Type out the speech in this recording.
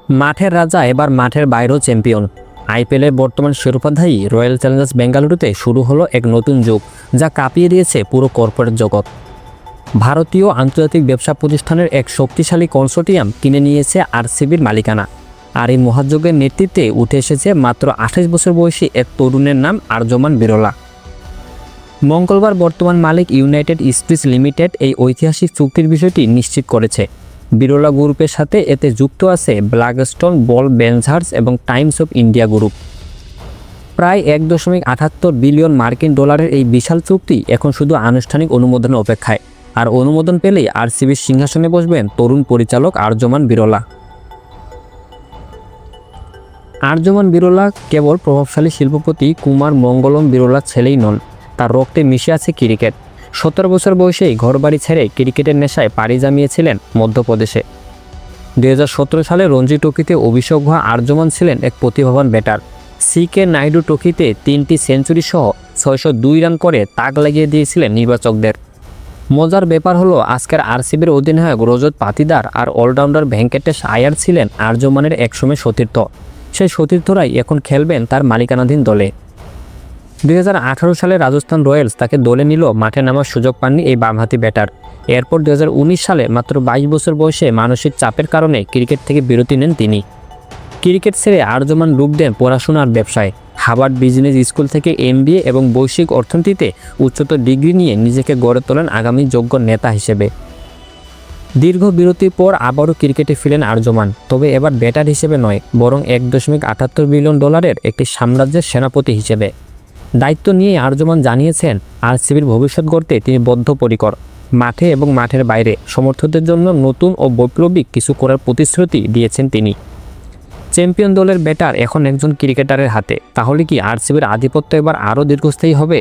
মাঠের রাজা এবার মাঠের বাইরেও চ্যাম্পিয়ন। আইপিএলের বর্তমান শিরোপাধারী রয়্যাল চ্যালেঞ্জার্স বেঙ্গালুরুতে শুরু হলো এক নতুন যুগ, যা কাঁপিয়ে দিয়েছে পুরো কর্পোরেট জগৎ। ভারতীয় আন্তর্জাতিক ব্যবসা প্রতিষ্ঠানের এক শক্তিশালী কনসোর্টিয়াম কিনে নিয়েছে আরসিবির মালিকানা। আর এই মহাযজ্ঞের নেতৃত্বে উঠে এসেছে মাত্র 28 বছর বয়সী এক তরুণের নাম আর্যমান বিরলা। মঙ্গলবার বর্তমান মালিক ইউনাইটেড স্পিরিটস লিমিটেড এই ঐতিহাসিক চুক্তির বিষয়টি নিশ্চিত করেছে। বিরলা গ্রুপের সাথে এতে যুক্ত আছে ব্ল্যাকস্টোন, বল বেঞ্জার্স এবং টাইমস অফ ইন্ডিয়া গ্রুপ। প্রায় 1.78 বিলিয়ন মার্কিন ডলারের এই বিশাল চুক্তি এখন শুধু আনুষ্ঠানিক অনুমোদনের অপেক্ষায়। আর অনুমোদন পেলেই আরসিবির সিংহাসনে বসবেন তরুণ পরিচালক আর্যমান বিরলা। আর্যমান বিরলা কেবল প্রভাবশালী শিল্পপতি কুমার মঙ্গলম বিরলার ছেলেই নন, তার রক্তে মিশে আছে ক্রিকেট। 17 বছর বয়সেই ঘরবাড়ি ছেড়ে ক্রিকেটের নেশায় পাড়ি জামিয়েছিলেন মধ্যপ্রদেশে। 2017 সালে রঞ্জি ট্রফিতে অভিষেক হওয়া আর্যমান ছিলেন এক প্রতিভাবান ব্যাটার। সিকে নাইডু ট্রফিতে 3টি সেঞ্চুরি সহ 602 রান করে তাক লাগিয়ে দিয়েছিলেন নির্বাচকদের। মজার ব্যাপার হলো, আজকের আরসিবির অধিনায়ক রজত পাতিদার আর অলরাউন্ডার ভেঙ্কটেশ আয়ার ছিলেন আর্যমানের একসময় সতীর্থ। সেই সতীর্থরাই এখন খেলবেন তার মালিকানাধীন দলে। 2018 সালে রাজস্থান রয়্যালস তাকে দলে নিল, মাঠে নামার সুযোগ পাননি এই বামহাতি ব্যাটার। এরপর 2019 সালে মাত্র 22 বছর বয়সে মানসিক চাপের কারণে ক্রিকেট থেকে বিরতি নেন তিনি। ক্রিকেট ছেড়ে আর্যমান ডুব দেন পড়াশোনার ব্যবসায়। হার্ভার্ড বিজনেস স্কুল থেকে MBA এবং বৈশ্বিক অর্থনীতিতে উচ্চতর ডিগ্রি নিয়ে নিজেকে গড়ে তোলেন আগামী যোগ্য নেতা হিসেবে। দীর্ঘ বিরতির পর আবারও ক্রিকেটে ফিরেন আর্যমান, তবে এবার ব্যাটার হিসেবে নয়, বরং 1.78 বিলিয়ন ডলারের একটি সাম্রাজ্যের সেনাপতি হিসেবে। দায়িত্ব নিয়ে আর্যমান জানিয়েছেন, আরসিবির ভবিষ্যৎ গড়তে তিনি বদ্ধপরিকর। মাঠে এবং মাঠের বাইরে সমর্থকদের জন্য নতুন ও বৈপ্লবিক কিছু করার প্রতিশ্রুতি দিয়েছেন তিনি। চ্যাম্পিয়ন দলের ব্যাটার এখন একজন ক্রিকেটারের হাতে, তাহলে কি আরসিবির আধিপত্য এবার আরও দীর্ঘস্থায়ী হবে?